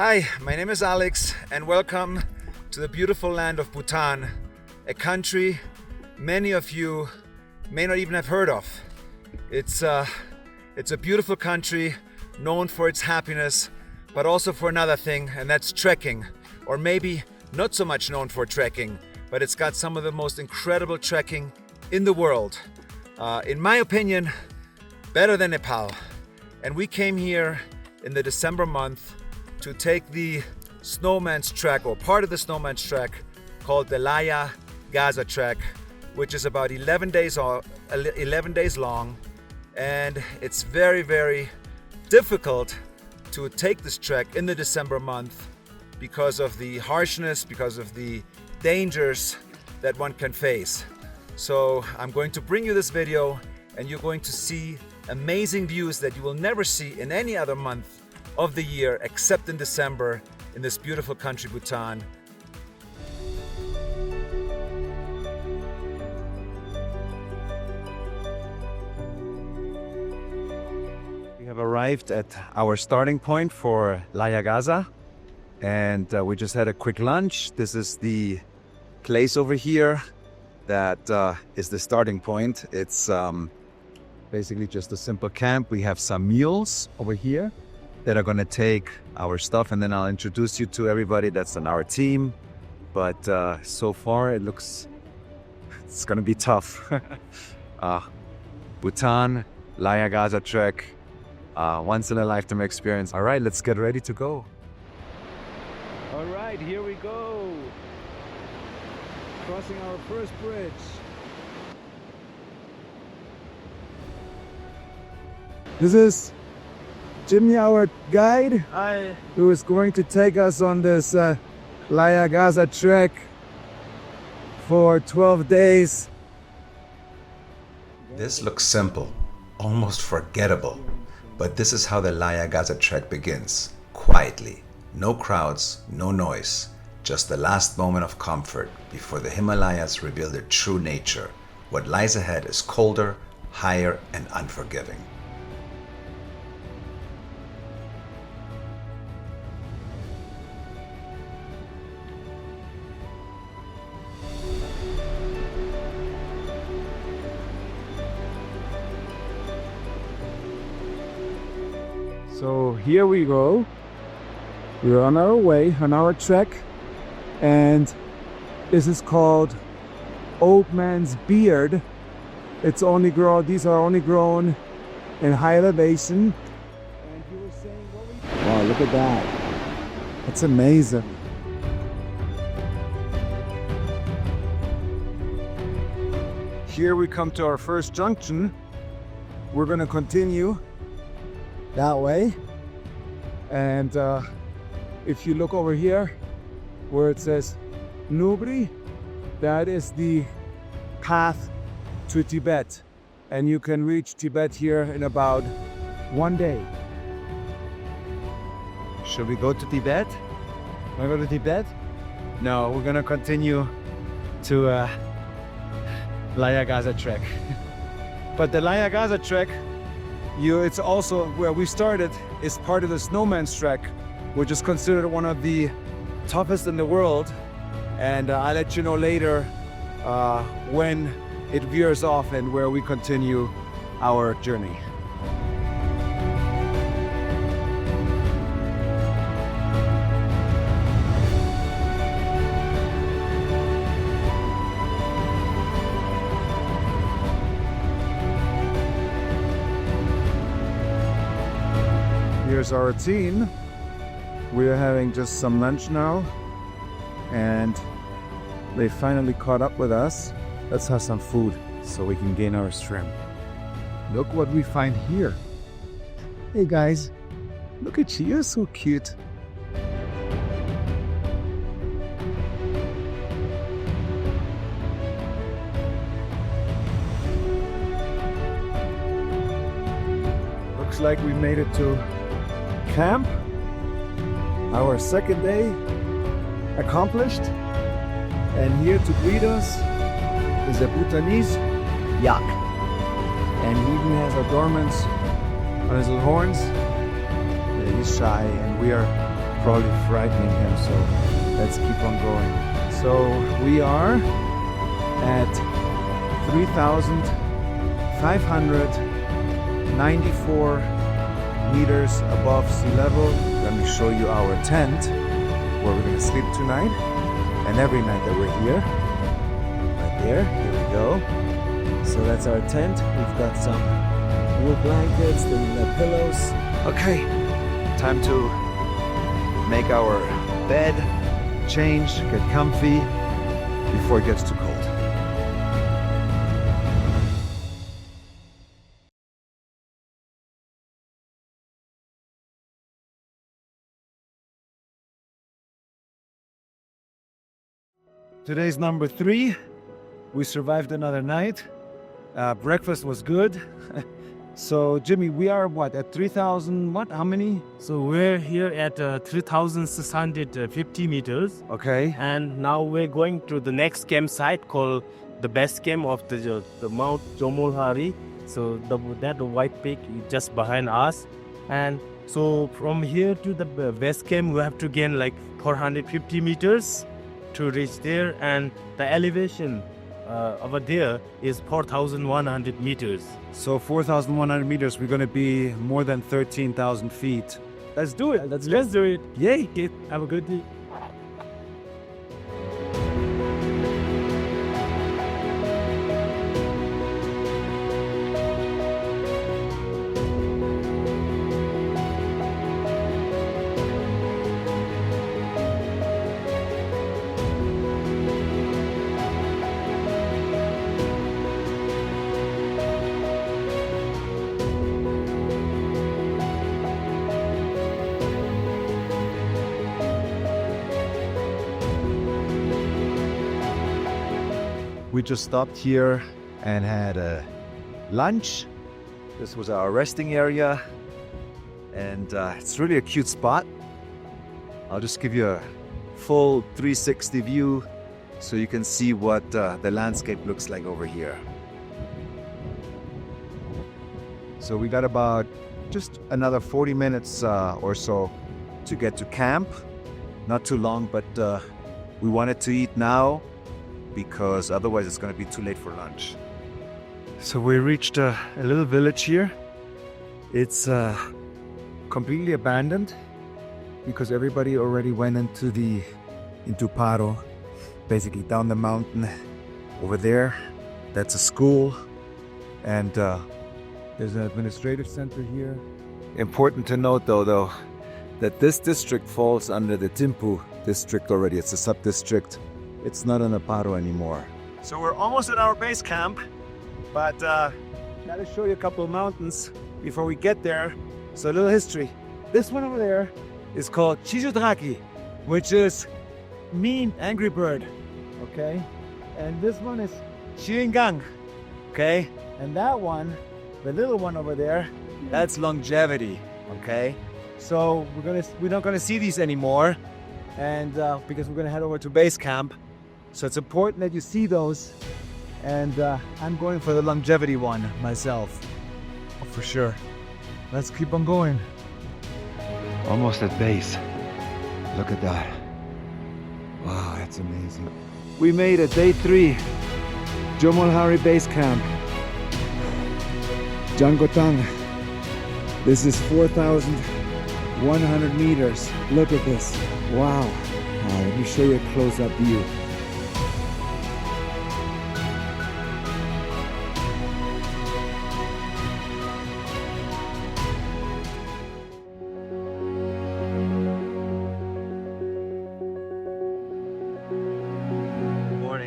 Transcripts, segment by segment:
Hi, my name is Alex and welcome to the beautiful land of Bhutan, a country many of you may not even have heard of. It's a beautiful country known for its happiness, but also for another thing, and that's trekking. Or maybe not so much known for trekking, but it's got some of the most incredible trekking in the world. In my opinion, better than Nepal. And we came here in the December month to take the Snowman's Trek, or part of the Snowman's Trek, called the Laya Gasa Trek, which is about 11 days long, and it's very, very difficult to take this trek in the December month because of the harshness, because of the dangers that one can face. So I'm going to bring you this video, and you're going to see amazing views that you will never see in any other month of the year except in December in this beautiful country, Bhutan. We have arrived at our starting point for Laya Gasa, and we just had a quick lunch. This is the place over here that is the starting point. It's basically just a simple camp. We have some mules over here that are going to take our stuff, and then I'll introduce you to everybody that's on our team. But so far it's going to be tough. Bhutan, Laya Gasa Trek, once in a lifetime experience. All right, let's get ready to go. All right, here we go. Crossing our first bridge. This is Jimmy, our guide. Hi. Who is going to take us on this Laya Gasa Trek for 12 days. This looks simple, almost forgettable, but this is how the Laya Gasa Trek begins, quietly. No crowds, no noise, just the last moment of comfort before the Himalayas reveal their true nature. What lies ahead is colder, higher, and unforgiving. So here we go. We're on our way, on our trek, and this is called Old Man's Beard. These are only grown in high elevation. And you were saying, wow, look at that. That's amazing. Here we come to our first junction. We're going to continue that way, and if you look over here where it says Nubri, that is the path to Tibet, and you can reach Tibet here in about 1 day. Should we go to Tibet? Want to go to Tibet? No, we're gonna continue to Laya Gasa Trek. But the Laya Gasa Trek, it's also where we started, is part of the Snowman's Trek, which is considered one of the toughest in the world. And I'll let you know later when it veers off and where we continue our journey. Here's our team. We are having just some lunch now, and they finally caught up with us. Let's have some food so we can gain our strength. Look what we find here. Hey guys, look at you, you're so cute. Looks like we made it to camp. Our second day accomplished, and here to greet us is a Bhutanese yak, and he even has adornments on his little horns. Yeah, he's shy, and we are probably frightening him, so let's keep on going. So we are at 3,594 meters above sea level. Let me show you our tent where we're gonna sleep tonight and every night that we're here. Right there, here we go. So that's our tent. We've got some wool blankets, the pillows. Okay, time to make our bed, change, get comfy before it gets too cold. Today's number 3. We survived another night. Breakfast was good. So Jimmy, we are what, at 3,000 what? How many? So we're here at 3,650 meters. Okay. And now we're going to the next campsite called the base camp of the Mount Jomolhari. So that white peak is just behind us. And so from here to the base camp, we have to gain like 450 meters to reach there. And the elevation over there is 4,100 meters. So 4,100 meters, we're going to be more than 13,000 feet. Let's do it. Let's do it. Yay. Have a good day. We just stopped here and had a lunch. This was our resting area, and it's really a cute spot. I'll just give you a full 360 view so you can see what the landscape looks like over here. So we got about just another 40 minutes or so to get to camp. Not too long, but we wanted to eat now because otherwise it's going to be too late for lunch. So we reached a little village here. It's completely abandoned because everybody already went into Paro, basically down the mountain over there. That's a school, and there's an administrative center here. Important to note though that this district falls under the Timpu district already. It's a sub-district. It's not in Paro anymore. So we're almost at our base camp, but gotta show you a couple of mountains before we get there. So a little history. This one over there is called Chijudraki, which is mean angry bird, okay? And this one is Chiringang, okay? And that one, the little one over there, that's longevity, okay? So we're not gonna see these anymore, and because we're gonna head over to base camp. So it's important that you see those, and I'm going for the longevity one myself, for sure. Let's keep on going. Almost at base. Look at that. Wow, that's amazing. We made it, day 3, Jomolhari base camp. Jangotang. This is 4,100 meters. Look at this. Wow. Let me show you a close-up view.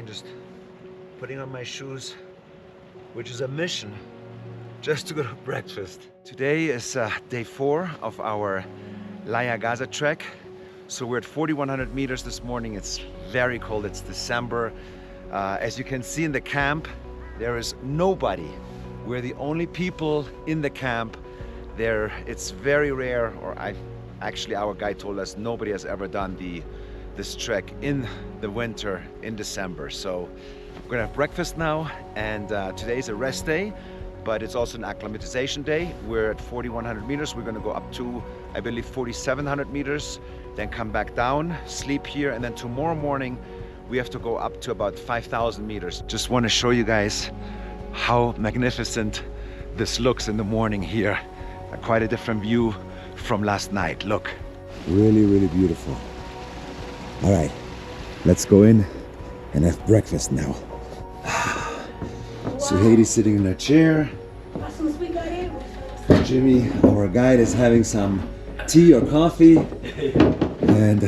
Just putting on my shoes, which is a mission just to go to breakfast. Today is day 4 of our Laya Gasa Trek. So we're at 4,100 meters this morning. It's very cold. It's December. As you can see in the camp, there is nobody. We're the only people in the camp. It's very rare, or actually our guide told us nobody has ever done this trek in the winter in December. So we're gonna have breakfast now, and today is a rest day, but it's also an acclimatization day. We're at 4,100 meters. We're gonna go up to, I believe, 4,700 meters, then come back down, sleep here, and then tomorrow morning we have to go up to about 5,000 meters. Just want to show you guys how magnificent this looks in the morning here. Quite a different view from last night. Look. Really, really beautiful. All right, let's go in and have breakfast now. So Heidi's sitting in a chair. Jimmy, our guide, is having some tea or coffee. And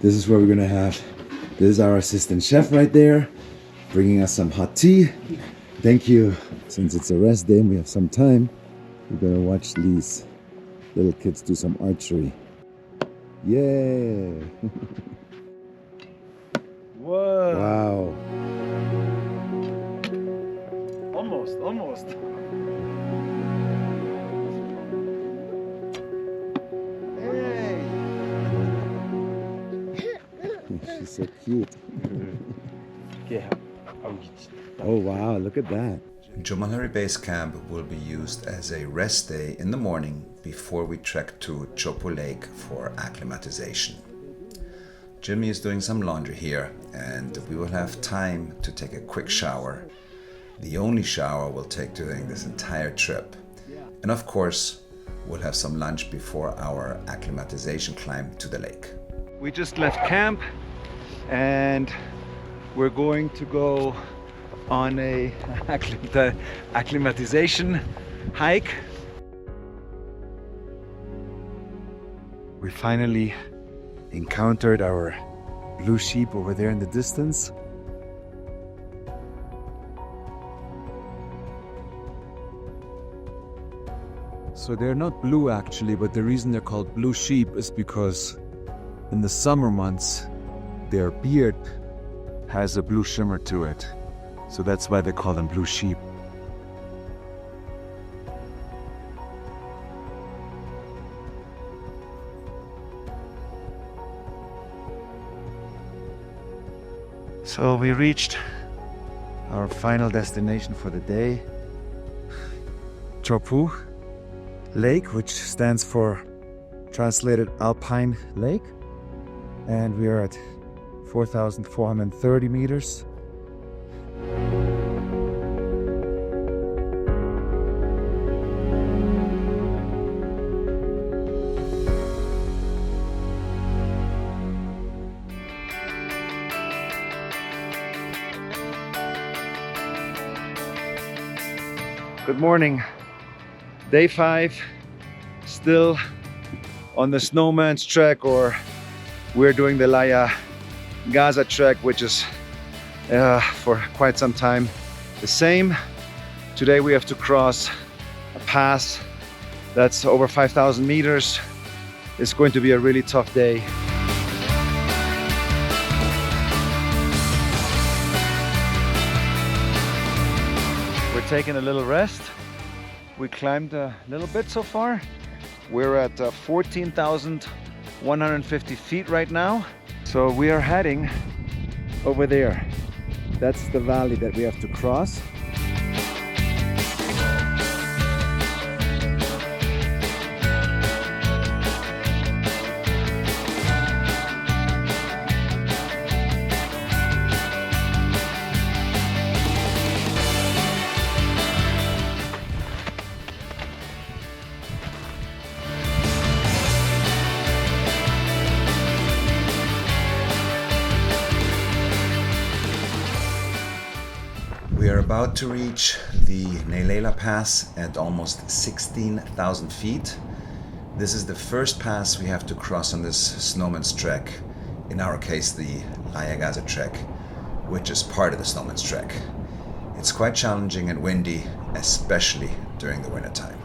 this is where we're gonna have, this is our assistant chef right there, bringing us some hot tea. Thank you. Since it's a rest day and we have some time, we're gonna watch these little kids do some archery. Yeah. Whoa. Wow. Almost. Hey. She's so cute. Oh wow, look at that. Jomolhari Base Camp will be used as a rest day in the morning before we trek to Chopo Lake for acclimatization. Jimmy is doing some laundry here and we will have time to take a quick shower. The only shower we'll take during this entire trip. And of course, we'll have some lunch before our acclimatization climb to the lake. We just left camp and we're going to go on a acclimatization hike. We finally encountered our blue sheep over there in the distance. So they're not blue actually, but the reason they're called blue sheep is because in the summer months their beard has a blue shimmer to it. So that's why they call them blue sheep. So we reached our final destination for the day, Chopu Lake, which stands for translated Alpine Lake, and we are at 4,430 meters. Good morning. Day 5, still on the Snowman's Trek, or we're doing the Laya Gasa Trek, which is for quite some time the same. Today we have to cross a pass that's over 5,000 meters. It's going to be a really tough day. We're taking a little rest. We climbed a little bit so far. We're at 14,150 feet right now. So we are heading over there. That's the valley that we have to cross. We are about to reach the Neilela Pass at almost 16,000 feet. This is the first pass we have to cross on this Snowman's Trek. In our case, the Laya Gasa Trek, which is part of the Snowman's Trek. It's quite challenging and windy, especially during the winter time.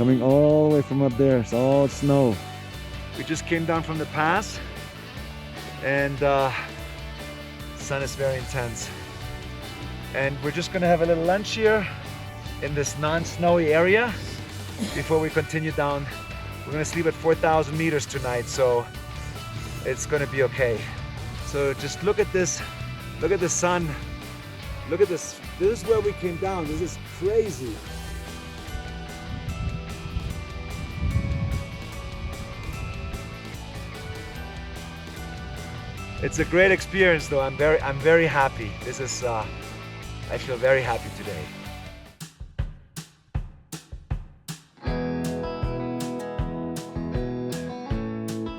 coming all the way from up there. It's all snow. We just came down from the pass and sun is very intense. And we're just gonna have a little lunch here in this non-snowy area before we continue down. We're gonna sleep at 4,000 meters tonight, so it's gonna be okay. So just look at this, look at the sun. Look at this, this is where we came down. This is crazy. It's a great experience though. I'm very happy. This is, I feel very happy today.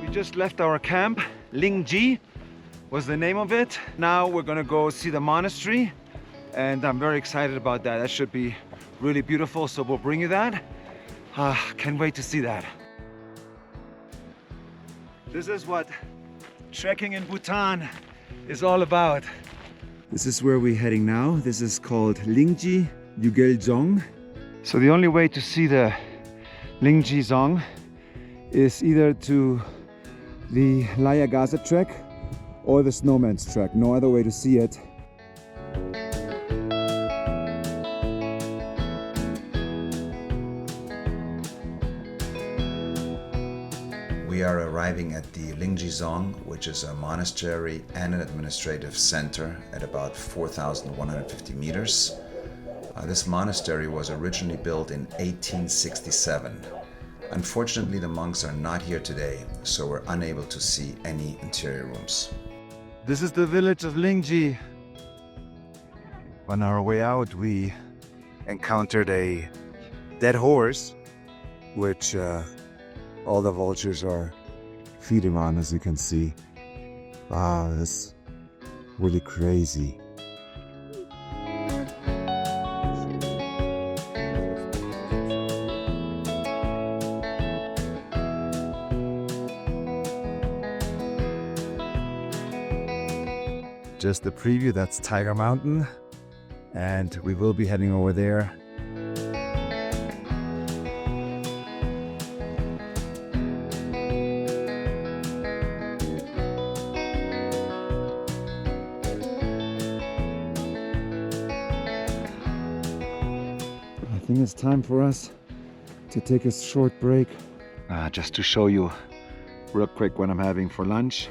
We just left our camp. Lingshi was the name of it. Now we're gonna go see the monastery and I'm very excited about that. That should be really beautiful, so we'll bring you that. Can't wait to see that. This is what trekking in Bhutan is all about. This is where we're heading now. This is called Lingshi Zong. So the only way to see the Lingshi Zong is either to the Laya Gasa Trek or the Snowman Trek. No other way to see it. We are arriving at the Lingshi Zong, which is a monastery and an administrative center at about 4,150 meters. This monastery was originally built in 1867. Unfortunately, the monks are not here today, so we're unable to see any interior rooms. This is the village of Lingshi. On our way out, we encountered a dead horse, Which all the vultures are feeding on, as you can see. Wow, that's really crazy. Just a preview, that's Tiger Mountain, and we will be heading over there. I think it's time for us to take a short break. just to show you real quick what I'm having for lunch.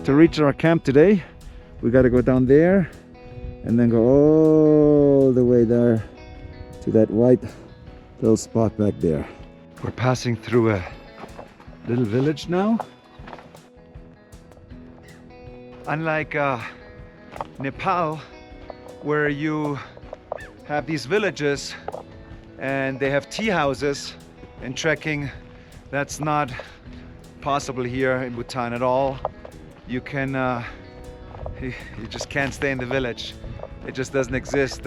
To reach our camp today, we got to go down there and then go all the way there to that white little spot back there. We're passing through a little village now. Unlike Nepal, where you have these villages and they have tea houses and trekking, that's not possible here in Bhutan at all. You can, you just can't stay in the village. It just doesn't exist.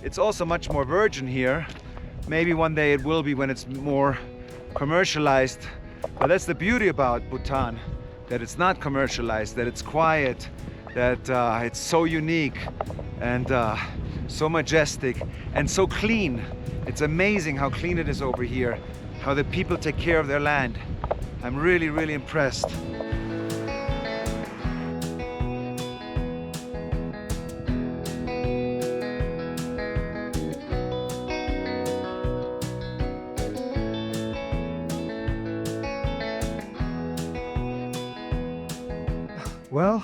It's also much more virgin here. Maybe one day it will be when it's more commercialized. But that's the beauty about Bhutan, that it's not commercialized, that it's quiet, that it's so unique and so majestic and so clean. It's amazing how clean it is over here, how the people take care of their land. I'm really, really impressed. Well,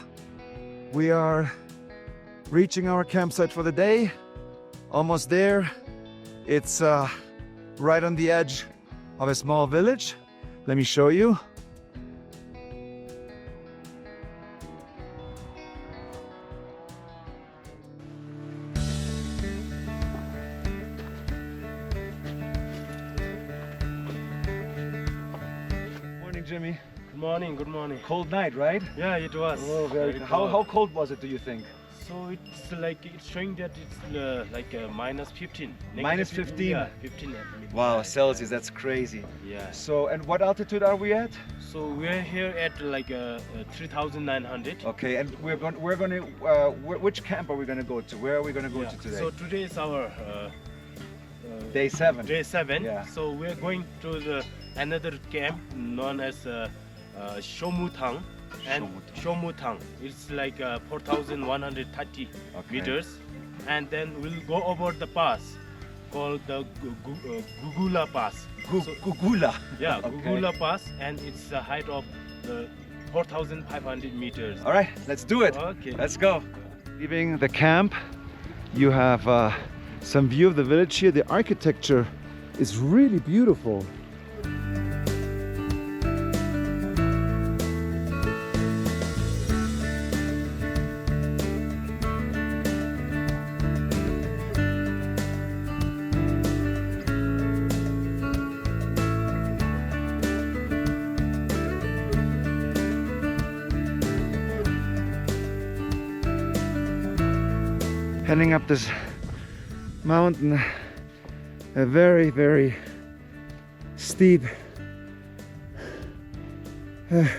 we are reaching our campsite for the day. Almost there. It's right on the edge of a small village. Let me show you. Morning, Jimmy. Good morning, good morning. Cold night, right? Yeah, it was. Oh, very. How cold was it, do you think? So it's like it's showing that it's like minus 15. Minus 15? Yeah, 15. Wow, Celsius, that's crazy. Yeah. So, and what altitude are we at? So we're here at like 3,900. Okay, and we're going to, which camp are we going to go to? Where are we going to go to today? So today is our Day 7. Day 7. Yeah. So we're going to another camp known as Shomutang. And Shomutang. It's like 4,130 meters. And then we'll go over the pass called the Gugula Pass. Gugula? Yeah, Okay. Gugula Pass, and it's a height of 4,500 meters. All right, let's do it. Okay. Let's go. Leaving the camp, you have some view of the village here. The architecture is really beautiful. Heading up this mountain, a very, very steep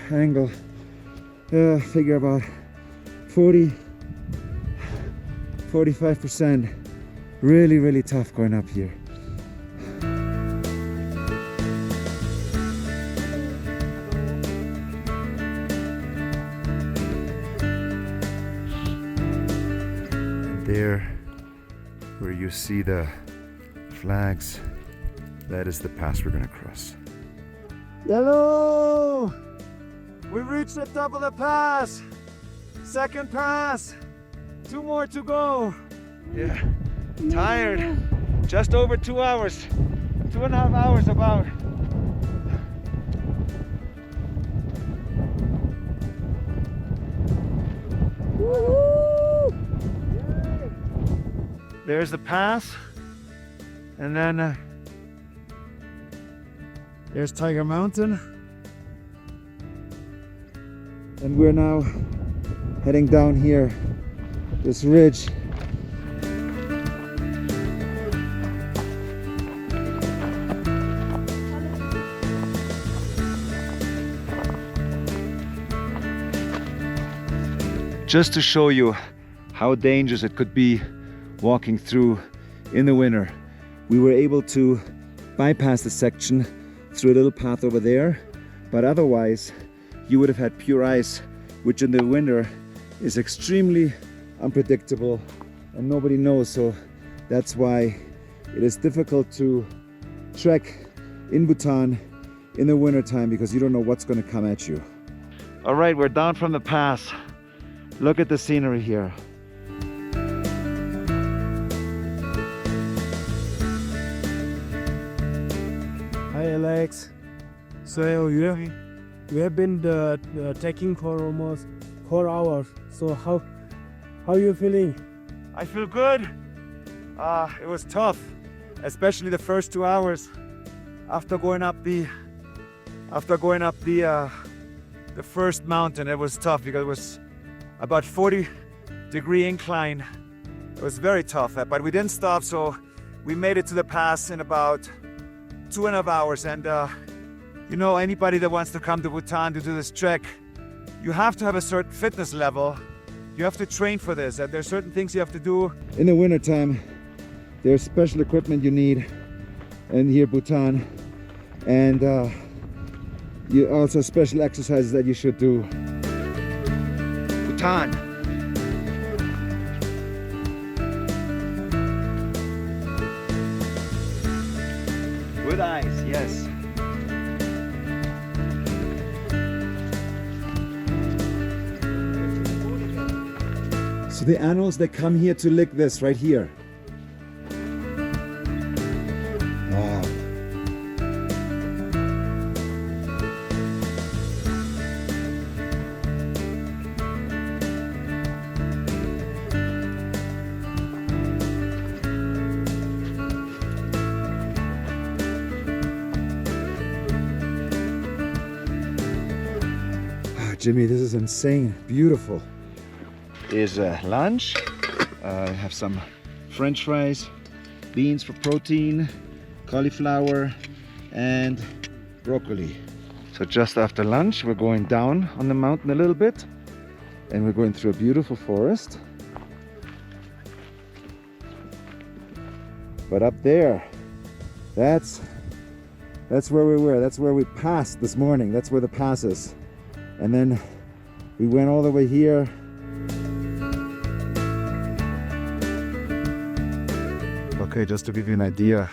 angle. Figure about 45%. Really, really tough going up here. There, where you see the flags, that is the pass we're gonna cross. Hello! We reached the top of the pass. Second pass. 2 more to go. Yeah, tired. Just over 2 hours. 2.5 hours about. Woo-hoo! There's the pass, and then there's Tiger Mountain, and we're now heading down here, this ridge. Just to show you how dangerous it could be walking through in the winter, we were able to bypass the section through a little path over there, but otherwise you would have had pure ice, which in the winter is extremely unpredictable and nobody knows. So that's why it is difficult to trek in Bhutan in the winter time, because you don't know what's going to come at you. All right, we're down from the pass. Look at the scenery here. Hi Alex. So you have been trekking for almost 4 hours. So how are you feeling? I feel good. It was tough, especially the first 2 hours after going up the first mountain. It was tough because it was about 40-degree incline. It was very tough, but we didn't stop, so we made it to the pass in about 2.5 hours. And you know, anybody that wants to come to Bhutan to do this trek, you have to have a certain fitness level. You have to train for this, and there's certain things you have to do. In the wintertime, there's special equipment you need in here Bhutan, and you also special exercises that you should do. Bhutan. With ice, yes. So the animals, they come here to lick this right here. Wow. Jimmy, this is insane, beautiful. is lunch. I have some French fries, beans for protein, cauliflower, and broccoli. So just after lunch, we're going down on the mountain a little bit, and we're going through a beautiful forest. But up there, that's where we were. That's where we passed this morning. That's where the pass is. And then we went all the way here. Okay, just to give you an idea,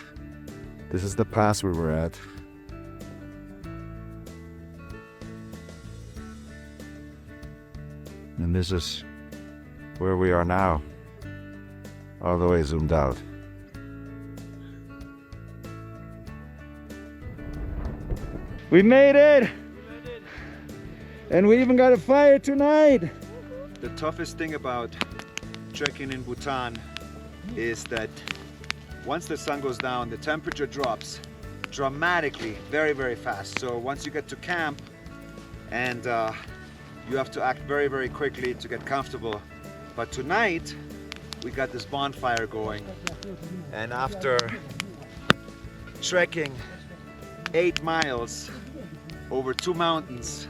this is the pass we were at. And this is where we are now, all the way zoomed out. We made it! And we even got a fire tonight! The toughest thing about trekking in Bhutan is that once the sun goes down, the temperature drops dramatically, very, very fast. So once you get to camp, and you have to act very, very quickly to get comfortable. But tonight, we got this bonfire going. And after trekking 8 miles over 2 mountains,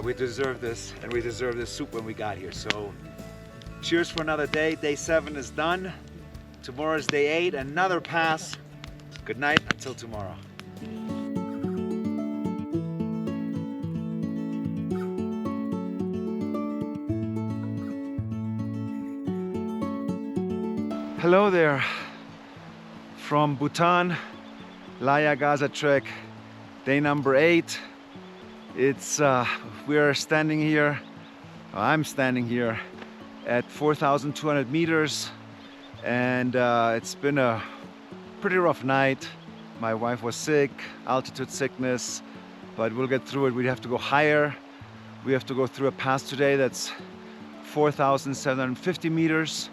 we deserve this, and we deserve this soup when we got here. So cheers for another day. Day 7 is done. Tomorrow is day 8, another pass. Good night until tomorrow. Hello there, from Bhutan, Laya Gasa Trek, day number 8. We're standing here, I'm standing here at 4,200 meters, and it's been a pretty rough night. My wife was sick, altitude sickness, but we'll get through it. We have to go higher. We have to go through a pass today that's 4,750 meters.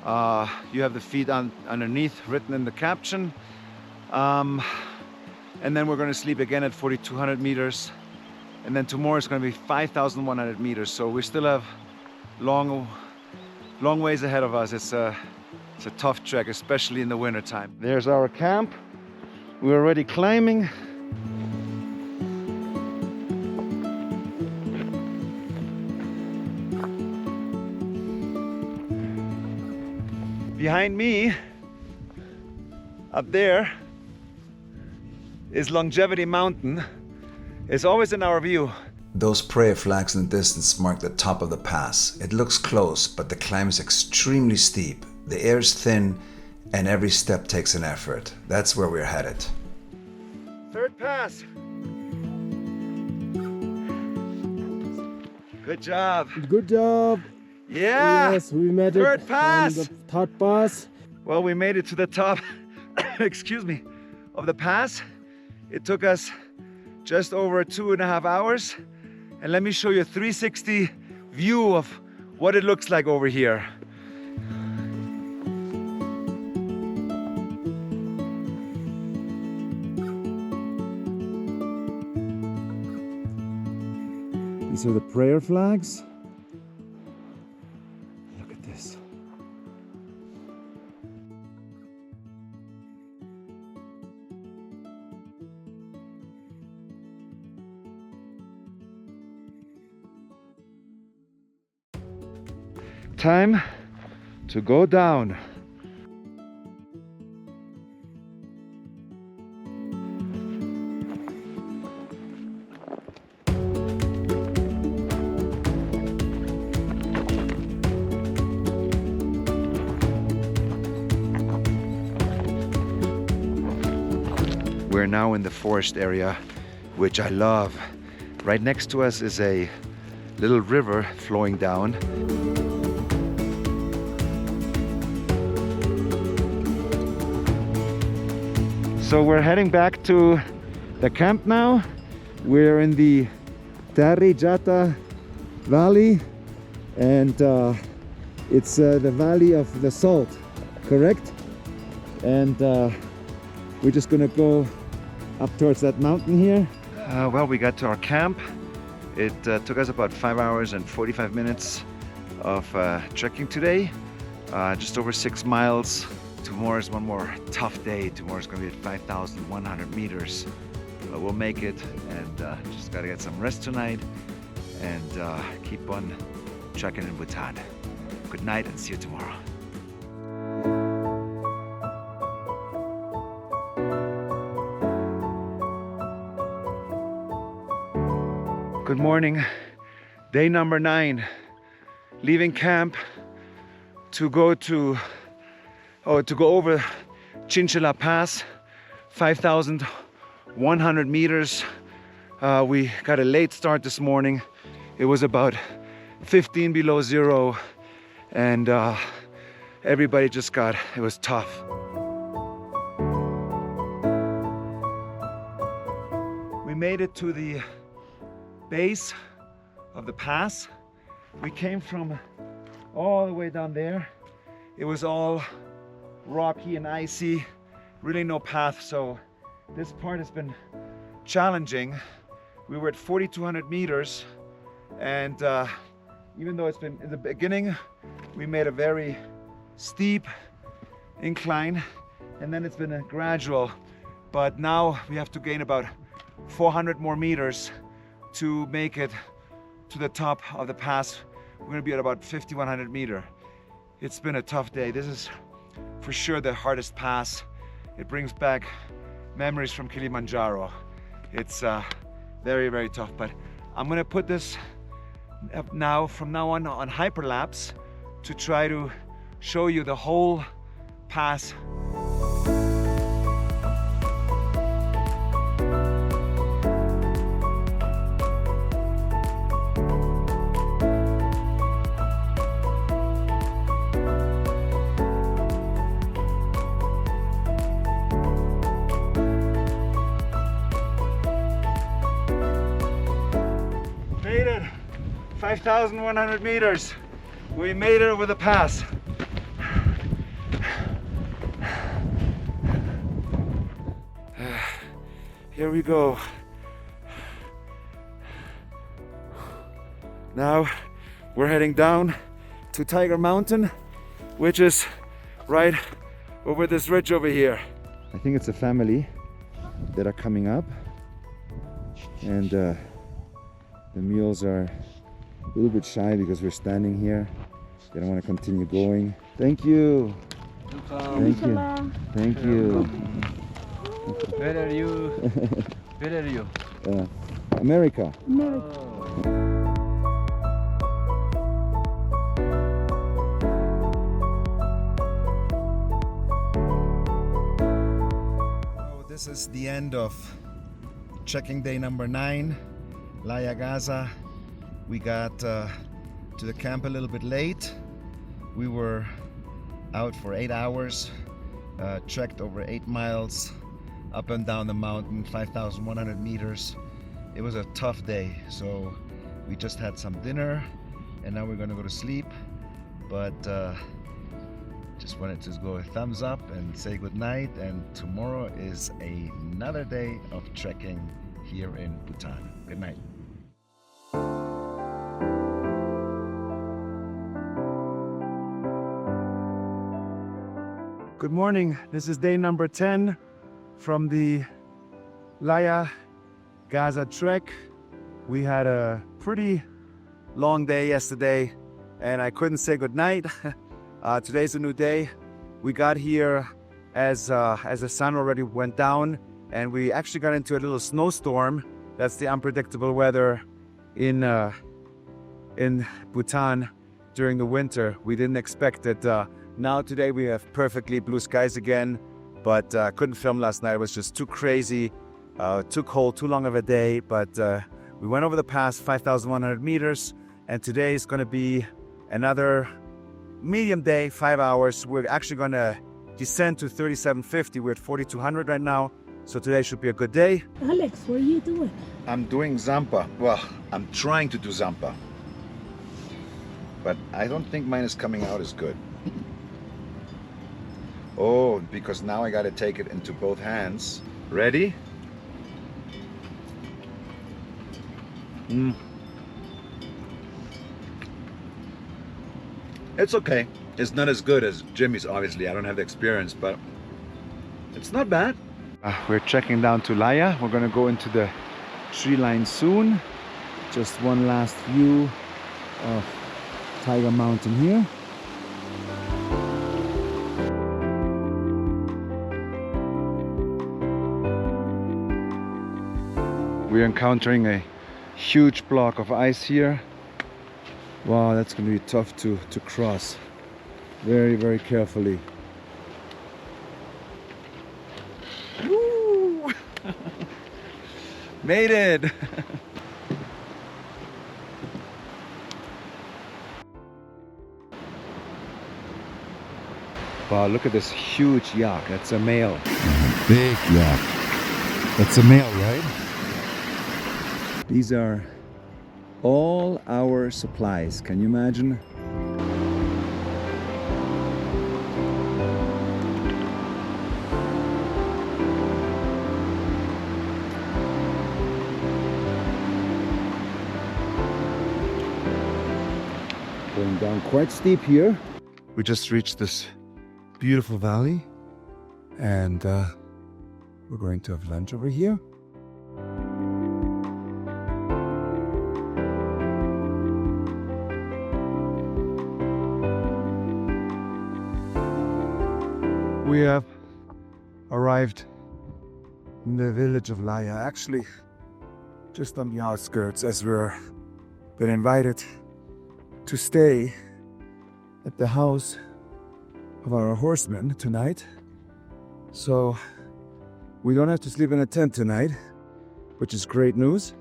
You have the feet underneath written in the caption. And then we're going to sleep again at 4,200 meters. And then tomorrow is going to be 5,100 meters. So we still have long ways ahead of us. It's a tough trek, especially in the winter time. There's our camp. We're already climbing. Behind me, up there, is Longevity Mountain. It's always in our view. Those prayer flags in the distance mark the top of the pass. It looks close, but the climb is extremely steep. The air is thin, and every step takes an effort. That's where we're headed. Third pass. Good job. Good job. Yeah. Yes, we made Third it pass. on the third pass. Well, we made it to the top, excuse me, of the pass. It took us just over 2.5 hours. And let me show you a 360 view of what it looks like over here. These are the prayer flags. Look at this. Time to go down. We're now in the forest area, which I love. Right next to us is a little river flowing down. So we're heading back to the camp now. We're in the Tarijata Valley, and it's the Valley of the Salt, correct? And we're just gonna go up towards that mountain here. Well, we got to our camp. It took us about 5 hours and 45 minutes. of trekking today. Just over 6 miles. Tomorrow is one more tough day. Tomorrow is going to be at 5,100 meters. But we'll make it, and just got to get some rest tonight and keep on trekking in Bhutan. Good night and see you tomorrow. Good morning. Day number 9. Leaving camp to go over Chinchilla Pass, 5,100 meters. We got a late start this morning. It was about 15 below zero, and everybody just got, it was tough. We made it to the base of the pass. We came from all the way down there. It was all rocky and icy, really no path, so this part has been challenging. We were at 4,200 meters, and even though it's been in the beginning, we made a very steep incline, and then it's been a gradual, but now we have to gain about 400 more meters to make it to the top of the pass. We're going to be at about 5,100 meters. It's been a tough day. This is for sure the hardest pass. It brings back memories from Kilimanjaro. It's very, very tough, but I'm going to put this up now, from now on hyperlapse, to try to show you the whole pass. Made it! 5,100 meters. We made it over the pass. Here we go. Now we're heading down to Tiger Mountain, which is right over this ridge over here. I think it's a family that are coming up, and the mules are a little bit shy because we're standing here. They don't want to continue going. Thank you. Thank you. Thank you. Where are you? Where are you? America. So this is the end of trekking day number 9, Laya Gasa. We got to the camp a little bit late. We were out for 8 hours, trekked over 8 miles up and down the mountain, 5,100 meters. It was a tough day, so we just had some dinner and now we're gonna go to sleep. But just wanted to go a thumbs up and say good night, and tomorrow is another day of trekking here in Bhutan. Good night. Good morning. This is day number 10 from the Laya Gasa Trek. We had a pretty long day yesterday and I couldn't say good night. Today's a new day. We got here as the sun already went down, and we actually got into a little snowstorm. That's the unpredictable weather in Bhutan during the winter. We didn't expect it. Now today we have perfectly blue skies again, but couldn't film last night. It was just too crazy, too cold, too long of a day. But we went over the pass, 5,100 meters, and today is going to be another medium day, 5 hours. We're actually going to descend to 3,750. We're at 4,200 right now, so today should be a good day. Alex, what are you doing? I'm doing Zampa. Well, I'm trying to do Zampa, but I don't think mine is coming out as good. Oh, because now I got to take it into both hands. Ready? It's okay. It's not as good as Jimmy's, obviously. I don't have the experience, but it's not bad. We're checking down to Laya. We're gonna go into the tree line soon. Just one last view of Tiger Mountain here. We're encountering a huge block of ice here. Wow, that's gonna be tough to cross. Very, very carefully. Woo! Made it! Wow, look at this huge yak. That's a male. Big yak. That's a male, right? These are all our supplies. Can you imagine? Going down quite steep here. We just reached this beautiful valley, and we're going to have lunch over here. We have arrived in the village of Laya, actually just on the outskirts, as we're been invited to stay at the house of our horsemen tonight. So we don't have to sleep in a tent tonight, which is great news.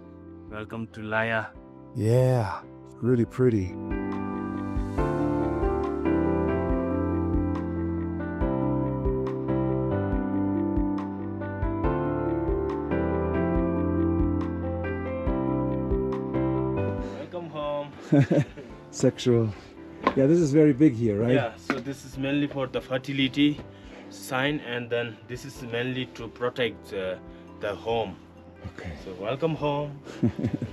Welcome to Laya. Yeah, really pretty. Welcome home. Sexual. Yeah, this is very big here, right? Yeah, so this is mainly for the fertility sign, and then this is mainly to protect the home. Okay. So welcome home.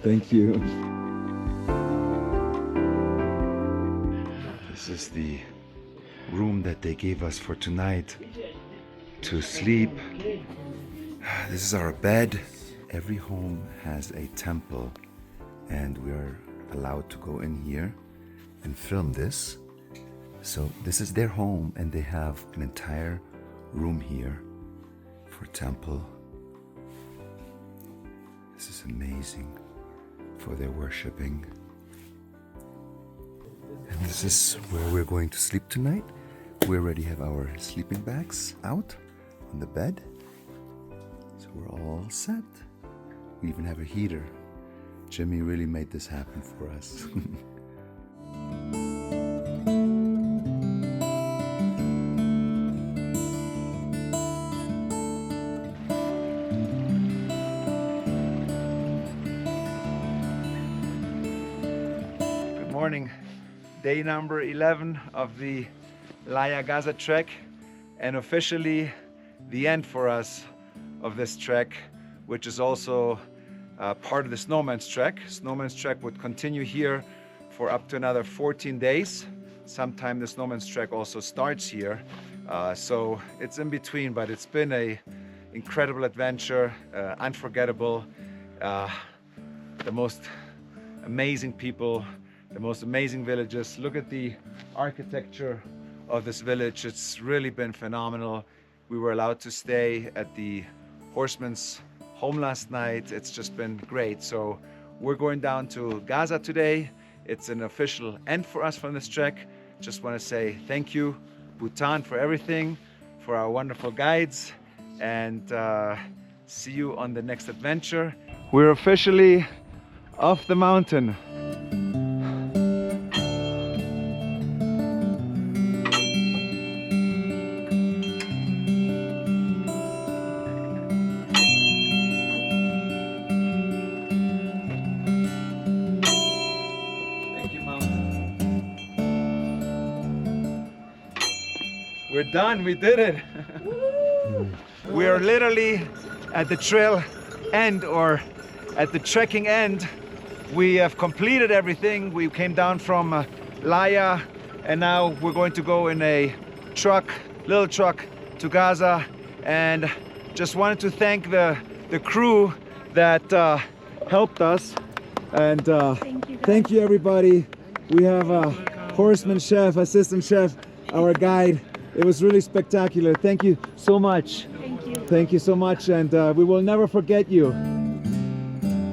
Thank you. This is the room that they gave us for tonight to sleep. This is our bed. Every home has a temple, and we are allowed to go in here and film this. So this is their home, and they have an entire room here for temple. This is amazing for their worshipping. And this is where we're going to sleep tonight. We already have our sleeping bags out on the bed. So we're all set. We even have a heater. Jimmy really made this happen for us. Good morning. Day number 11 of the Laya Gasa Trek, and officially the end for us of this trek, which is also part of the Snowman's Trek. Snowman's Trek would continue here for up to another 14 days. Sometime the Snowman's Trek also starts here. So it's in between, but it's been a incredible adventure, unforgettable. The most amazing people, the most amazing villages. Look at the architecture of this village. It's really been phenomenal. We were allowed to stay at the horseman's home last night. It's just been great. So we're going down to Gaza today. It's an official end for us from this trek. Just want to say thank you, Bhutan, for everything, for our wonderful guides, and see you on the next adventure. We're officially off the mountain. We're done, we did it. We are literally at the trail end, or at the trekking end. We have completed everything. We came down from Laya, and now we're going to go in a truck, little truck, to Gaza. And just wanted to thank the crew that helped us. And thank you everybody. We have a horseman chef, assistant chef, our guide. It was really spectacular. Thank you so much. Thank you. Thank you so much, and we will never forget you.